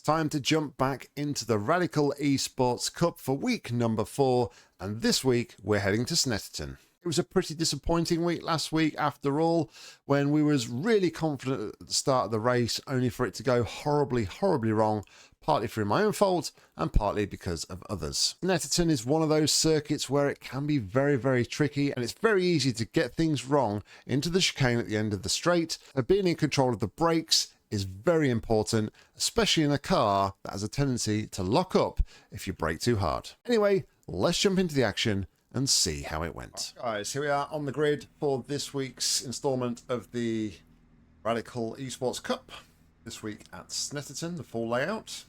Time to jump back into the Radical Esports Cup for week number 4, and this week we're heading to Snetterton. It was a pretty disappointing week last week after all, when we was really confident at the start of the race, only for it to go horribly wrong, partly through my own fault and partly because of others. Snetterton is one of those circuits where it can be very tricky, and it's very easy to get things wrong into the chicane at the end of the straight. Being in control of the brakes is very important, especially in a car that has a tendency to lock up if you brake too hard. Anyway, let's jump into the action and see how it went. Right, guys, here we are on the grid for this week's installment of the Radical Esports Cup. This week at Snetterton, the full layout.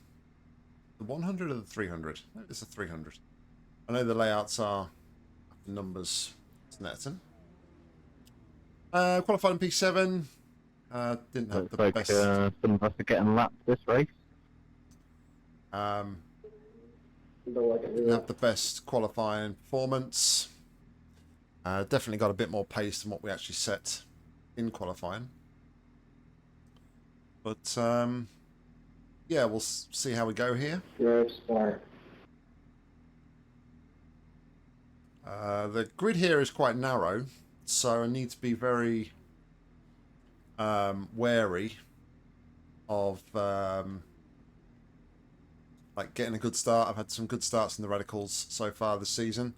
The 100 or the 300? No, it's a 300. I know the layouts are numbers. Snetterton. Qualified in P7. Didn't have the best. Some of us are getting lapped this race. Didn't have the best qualifying performance. Definitely got a bit more pace than what we actually set in qualifying. But yeah, we'll see how we go here. Smart. The grid here is quite narrow, so I need to be very wary of like getting a good start. I've had some good starts in the Radicals so far this season,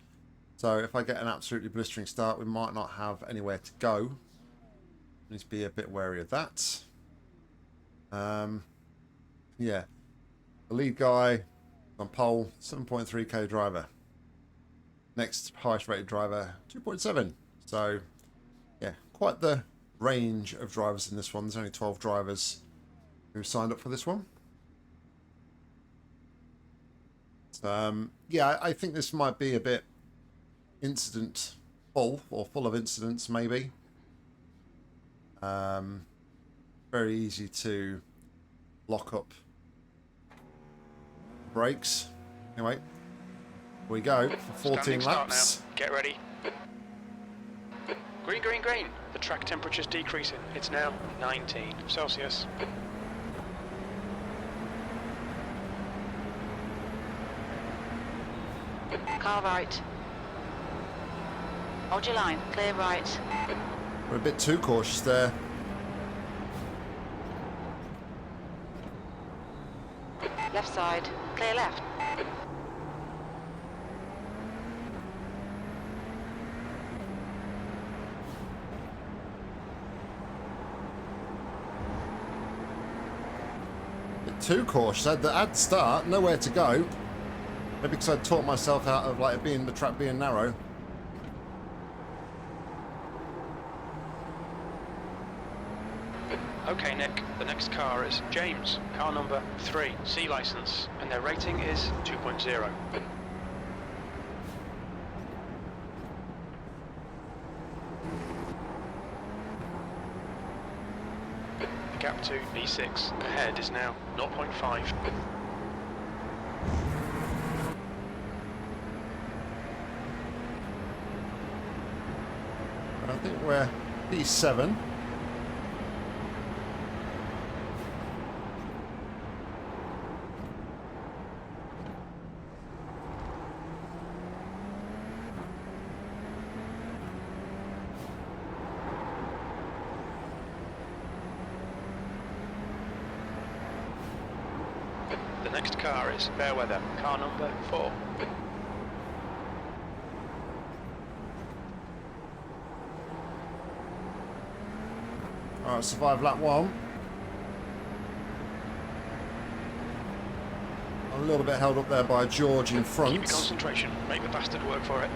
so if I get an absolutely blistering start, we might not have anywhere to go. Need to be a bit wary of that. Yeah, the lead guy on pole, 7.3k driver. Next highest rated driver, 2.7. So yeah, quite the range of drivers in this one. There's only 12 drivers who signed up for this one. Yeah, I think this might be a bit incident full, or full of incidents maybe. Very easy to lock up brakes. Anyway, here we go for 14 laps. Now. Get ready. Green, green, green. The track temperature's decreasing. It's now 19 Celsius. Car right. Hold your line. Clear right. We're a bit too cautious there. Left side. Clear left. Too cautious. I'd start, nowhere to go. Maybe because I'd taught myself out of like the track being narrow. Okay, Nick, the next car is James, car number 3, C license, and their rating is 2.0. The gap to B6 ahead is now 0.5. I think we're B7. The next car is Fairweather, car number 4. Alright, survive lap 1. A little bit held up there by George in front. Keep your concentration, make the bastard work for it.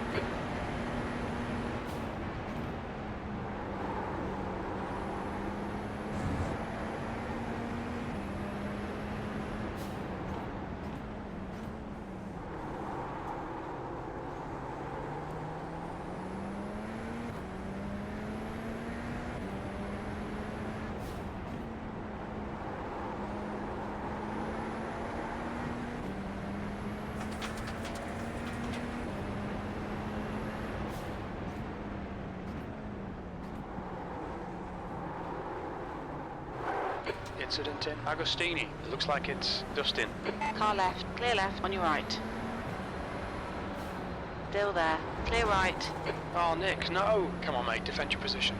incident in Agostini. It looks like it's Dustin. Car left, clear left on your right. Still there, clear right. Oh, Nick, no! Come on, mate, defend your position.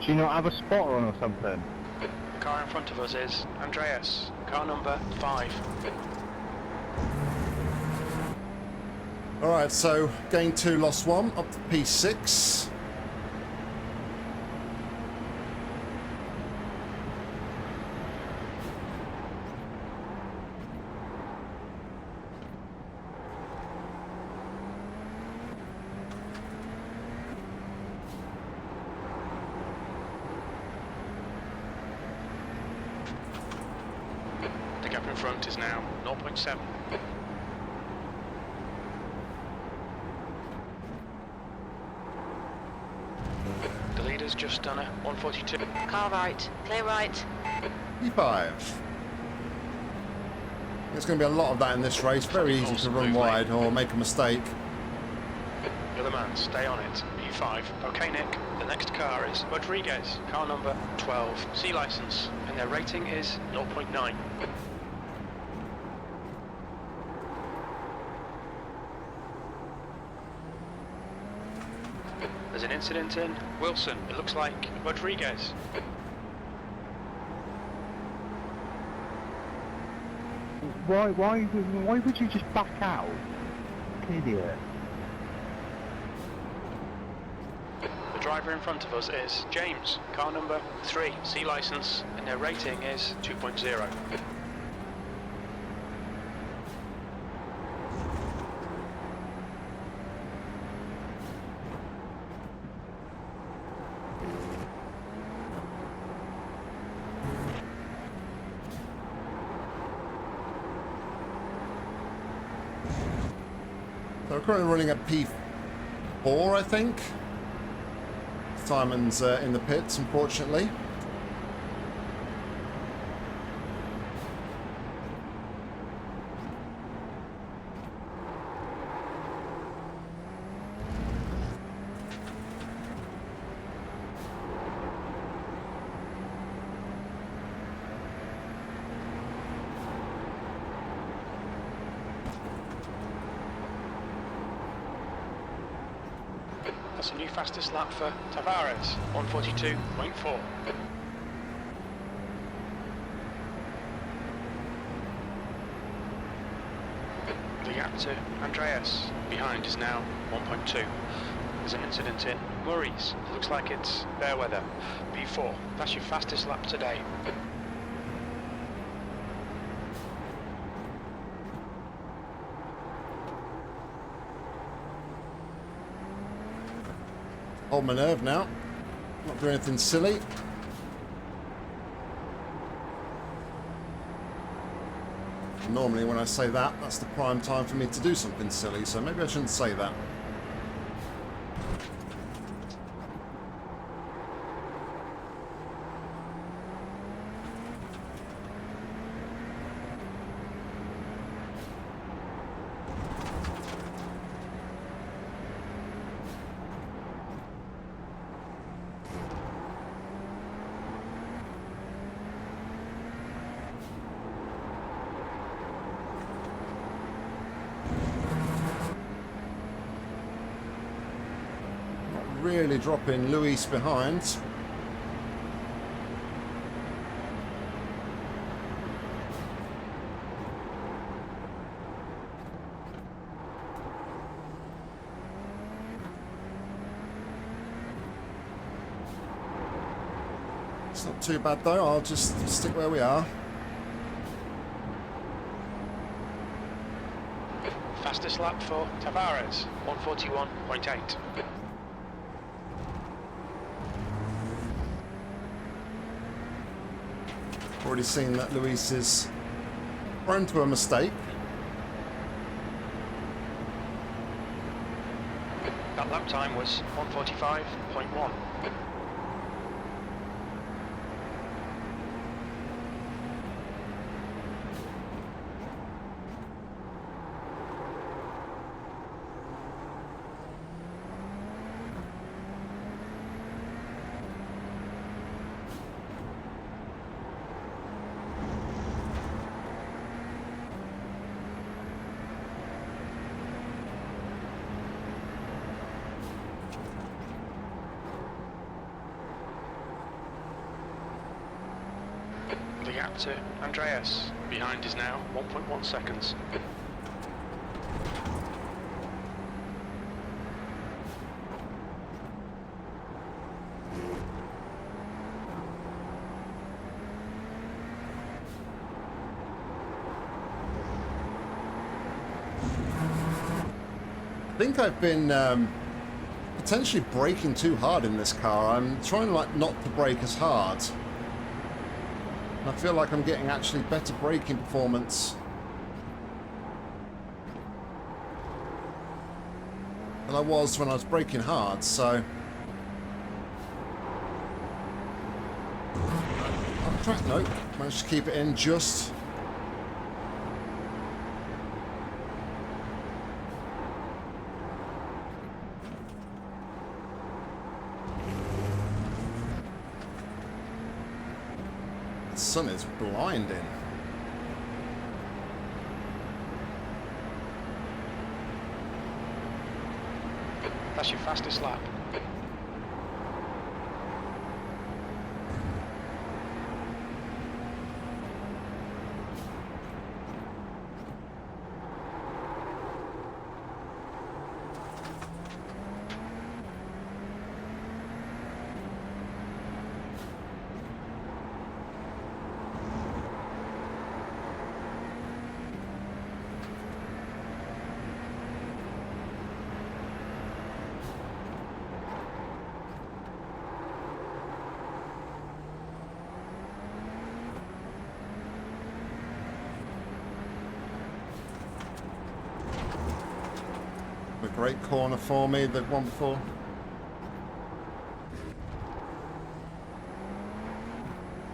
Do you not have a spotter on or something? The car in front of us is Andreas, car number 5. Alright, so gain 2, lost 1, up to P6. The gap in front is now 0.7. The leader's just done a 142. Car right, clear right. P5. There's going to be a lot of that in this race. Very easy to run wide or make a mistake. You're the man, stay on it. P5. Okay, Nick. The next car is Rodriguez, car number 12. C license, and their rating is 0.9. There's an incident in Wilson. It looks like Rodriguez. Why would you just back out? Idiot. The driver in front of us is James, car number 3, C license, and their rating is 2.0. So we're currently running at P4, I think. Simon's in the pits, unfortunately. That's a new fastest lap for Tavares, 142.4. The gap to Andreas behind is now 1.2. There's an incident in Murray's. It looks like it's Fairweather, B4. That's your fastest lap today. Hold my nerve now. Not doing anything silly. Normally when I say that, that's the prime time for me to do something silly, so maybe I shouldn't say that. Really dropping Luis behind. It's not too bad though, I'll just stick where we are. Fastest lap for Tavares, 141.8. Already seen that Luis is prone to a mistake. That lap time was 145.1. gap to Andreas. Behind is now 1.1 seconds. I think I've been potentially braking too hard in this car. I'm trying like not to brake as hard. And I feel like I'm getting actually better braking performance than I was when I was braking hard, so... Off track, nope. Managed to keep it in just... The sun is blinding. That's your fastest lap. A great corner for me, the one before.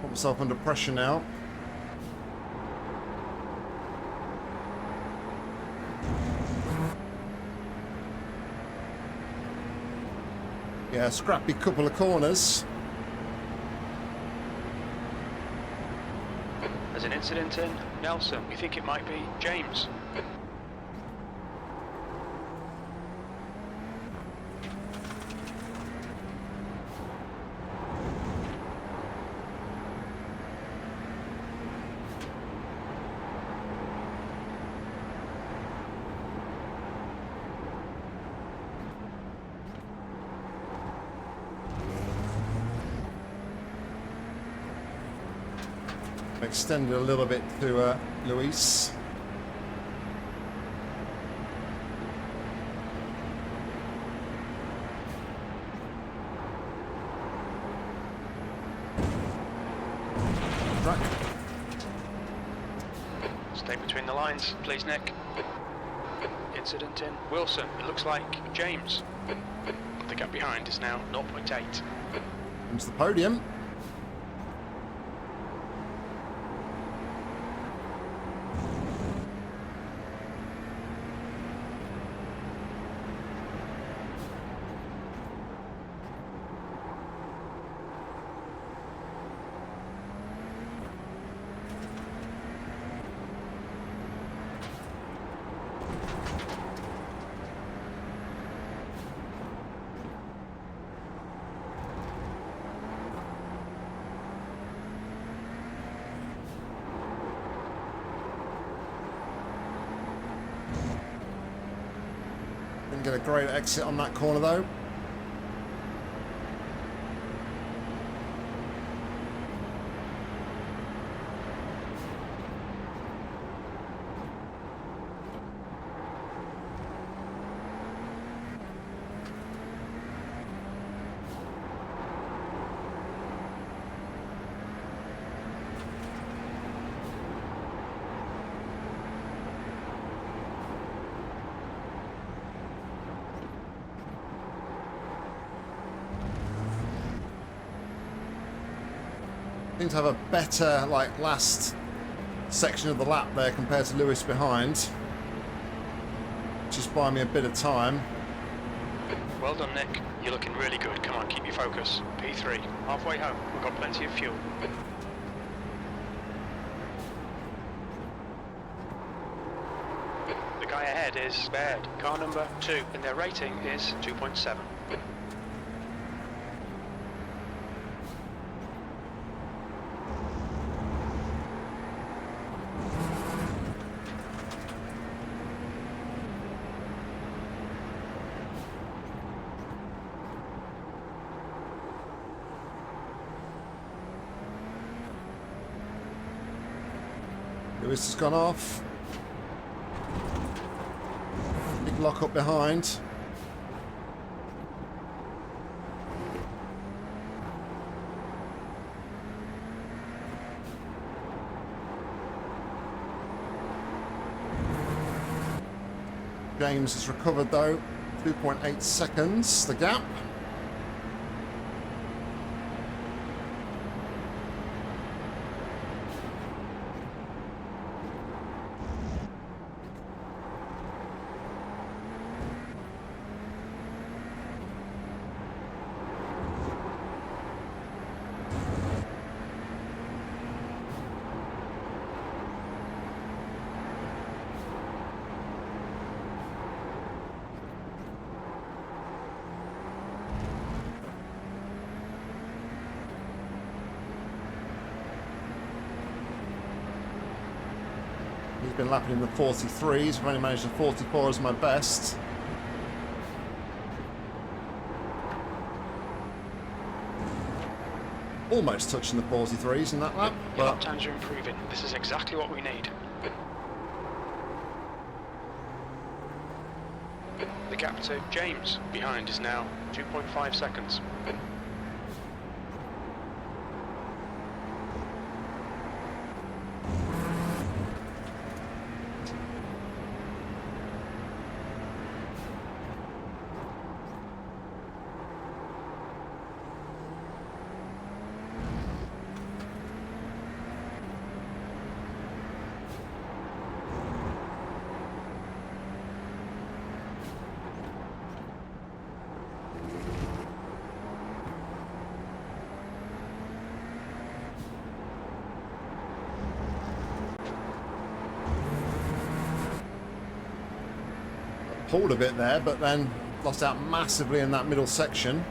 Put myself under pressure now. Yeah, scrappy couple of corners. There's an incident in Nelson. We think it might be James. Extended a little bit to Luis. Track. Stay between the lines, please, Nick. Incident in Wilson. It looks like James. The gap behind is now 0.8. Into the podium. Didn't get a great exit on that corner though. Seem to have a better like last section of the lap there compared to Lewis behind. Just buying me a bit of time. Well done, Nick. You're looking really good. Come on, keep your focus. P3. Halfway home. We've got plenty of fuel. The guy ahead is Baird. Car number 2, and their rating is 2.7. Lewis has gone off. Big lock up behind. James has recovered though. 2.8 seconds, the gap. He's been lapping in the 43s. I've only managed a 44 as my best. Almost touching the 43s in that lap, Your lap but times are improving. This is exactly what we need. The gap to James behind is now 2.5 seconds. pulled a bit there, but then lost out massively in that middle section.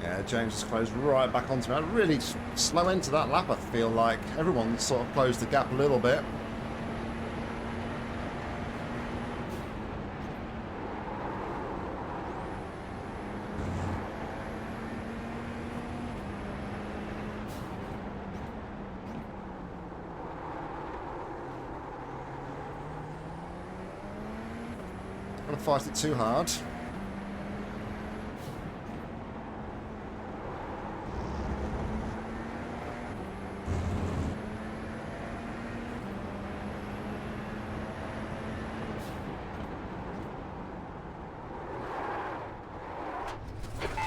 Yeah, James has closed right back onto me. I really slow into that lap, I feel like. Everyone sort of closed the gap a little bit. Gonna fight it too hard.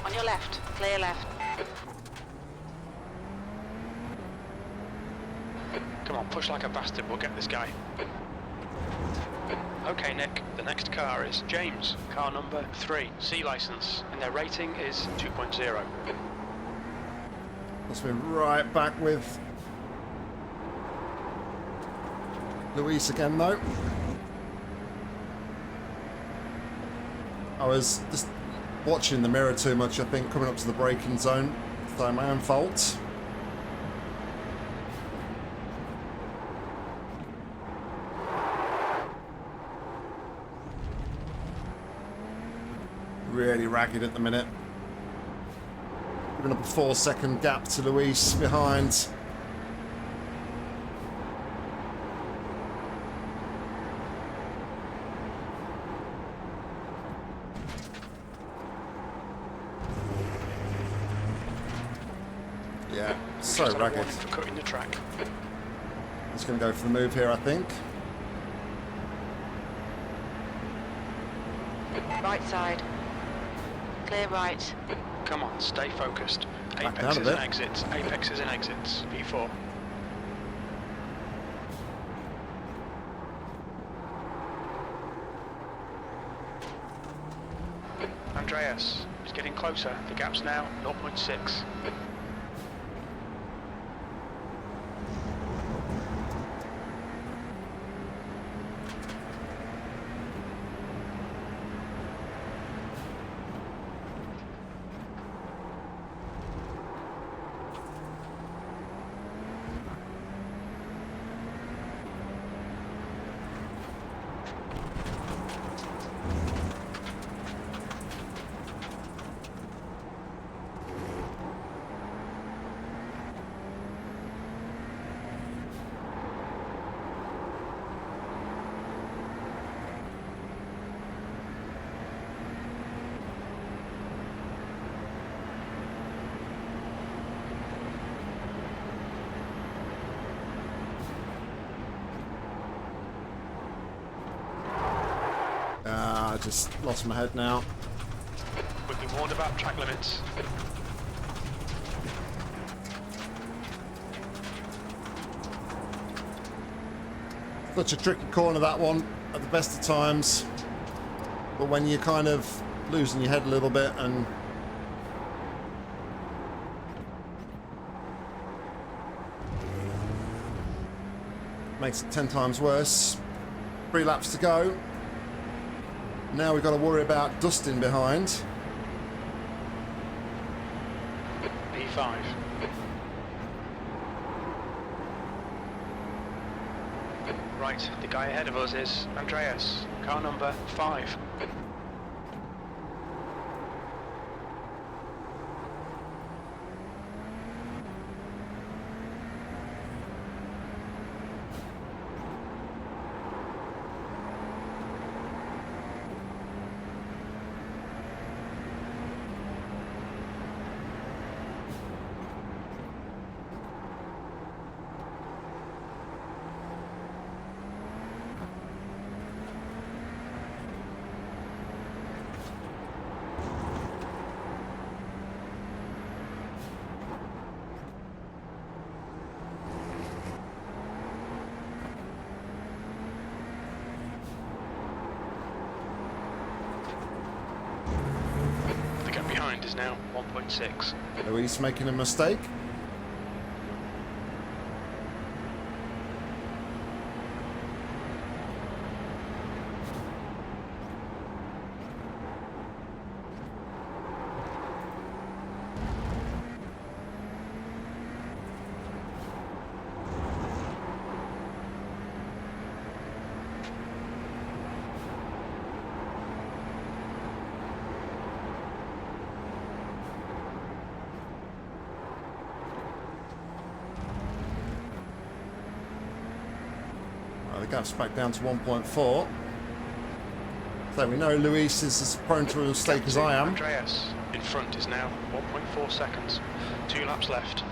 On your left, clear left. Come on, push like a bastard, we'll get this guy. Okay, Nick, the next car is James, car number 3, C license, and their rating is 2.0. Let's be right back with Luis again, though. I was just watching the mirror too much, I think, coming up to the braking zone. So my own fault. Really ragged at the minute. Giving up a 4-second gap to Luis behind. Yeah, so Just had a ragged. warning for cutting the track. He's going to go for the move here, I think. Right side. Clear right. Come on, stay focused. Back down a Apexes bit. and exits, apexes and exits. P4. Andreas is getting closer. The gap's now 0.6. just lost my head now. We've been warned about track limits. Such a tricky corner, that one, at the best of times. But when you're kind of losing your head a little bit and makes it 10 times worse. 3 laps to go. Now we've got to worry about Dustin behind. P5. Right, the guy ahead of us is Andreas, car number 5. Behind is now 1.6. Luis making a mistake. The gap's back down to 1.4. So we know Luis is as prone to a mistake as I am. Andreas in front is now 1.4 seconds. 2 laps left.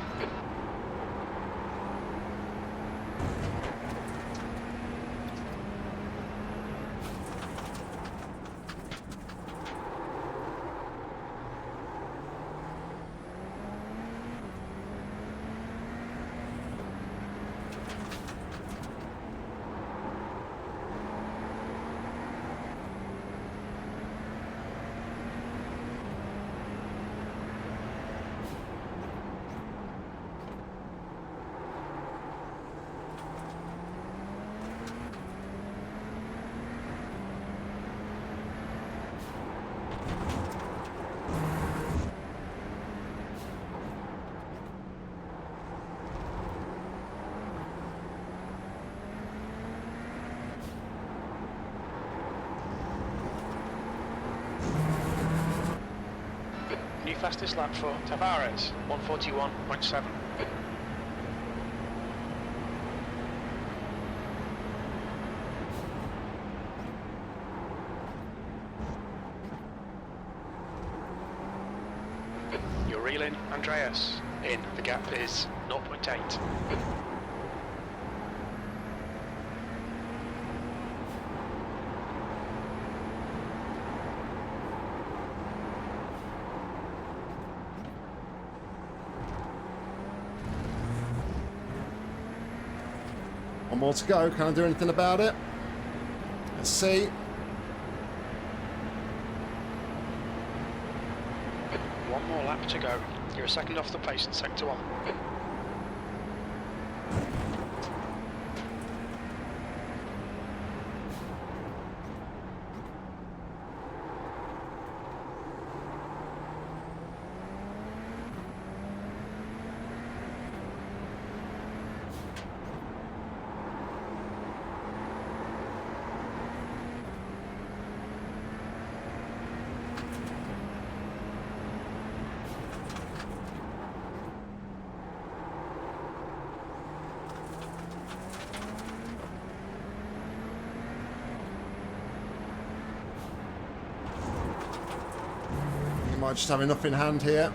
New fastest lap for Tavares, 141.7. You're reeling, Andreas. In, the gap is 0.8. One more to go. Can I do anything about it? Let's see. One more lap to go. You're a second off the pace in sector 1. Might just have enough in hand here.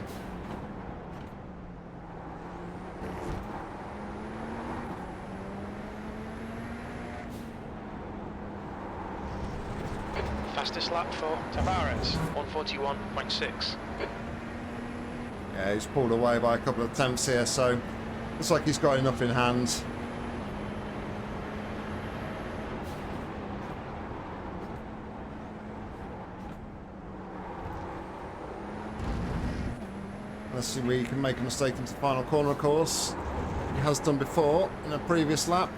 fastest lap for Tavares, 141.6. Yeah, he's pulled away by a couple of attempts here, so looks like he's got enough in hand. Let's see where he can make a mistake into the final corner, of course. He has done before in a previous lap.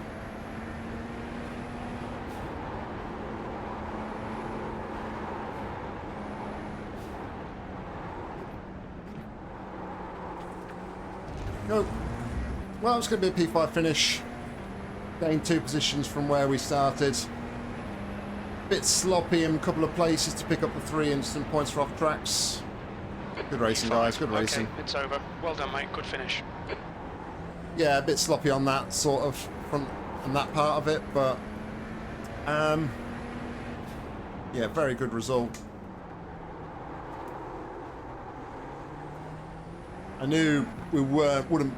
Go. Well, it's going to be a P5 finish. Gained 2 positions from where we started. Bit sloppy in a couple of places to pick up the 3 instant points for off tracks. Good racing, guys. Good racing. Okay, it's over. Well done, mate. Good finish. Yeah, a bit sloppy on that sort of front and that part of it, but yeah, very good result. I knew we wouldn't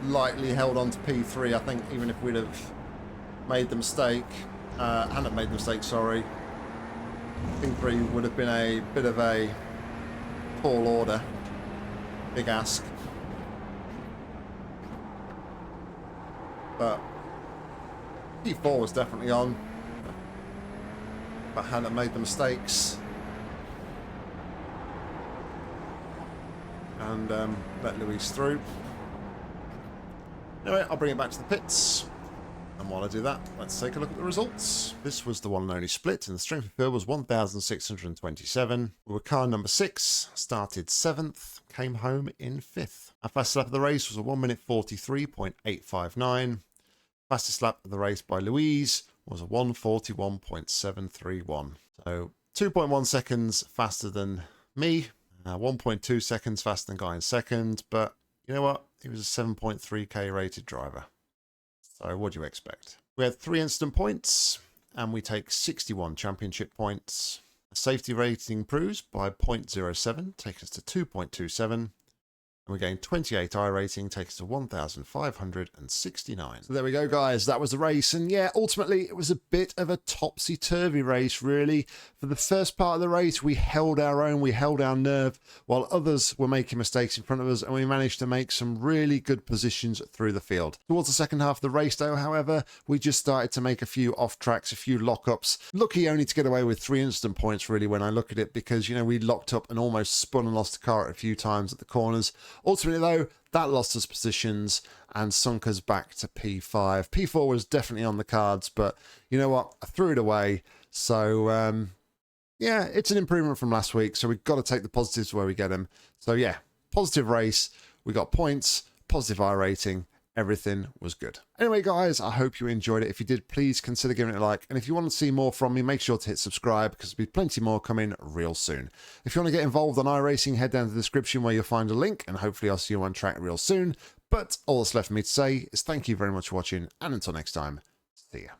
likely held on to P3. I think even if we'd have made the mistake, hadn't made the mistake, sorry, P3 would have been a bit of a tall order, big ask. But P4 was definitely on, but hadn't made the mistakes. And let Luis through. Anyway, I'll bring it back to the pits. And while I do that, let's take a look at the results. This was the one and only split, and the strength of field was 1,627. We were car number 6, started 7th, came home in 5th. Our fastest lap of the race was a 1 minute 43.859. Fastest lap of the race by Louise was a 141.731. So 2.1 seconds faster than me, 1.2 seconds faster than guy in second, but you know what? He was a 7.3k rated driver. So what do you expect? We had 3 instant points, and we take 61 championship points. Safety rating improves by 0.07, taking us to 2.27. And we gained 28 iRacing, takes us to 1,569. So there we go, guys. That was the race. And yeah, ultimately, it was a bit of a topsy-turvy race, really. For the first part of the race, we held our own, we held our nerve, while others were making mistakes in front of us, and we managed to make some really good positions through the field. Towards the second half of the race, though, however, we just started to make a few off-tracks, a few lock-ups. Lucky only to get away with 3 instant points, really, when I look at it, because, you know, we locked up and almost spun and lost the car a few times at the corners. Ultimately, though, that lost us positions and sunk us back to P5. P4 was definitely on the cards, but you know what? I threw it away. So, yeah, it's an improvement from last week. So we've got to take the positives where we get them. So, yeah, positive race. We got points, positive I rating. Everything was good. Anyway, guys, I hope you enjoyed it. If you did, please consider giving it a like. And if you want to see more from me, make sure to hit subscribe, because there'll be plenty more coming real soon. If you want to get involved on iRacing, head down to the description where you'll find a link, and hopefully I'll see you on track real soon. But all that's left for me to say is thank you very much for watching, and until next time, see ya.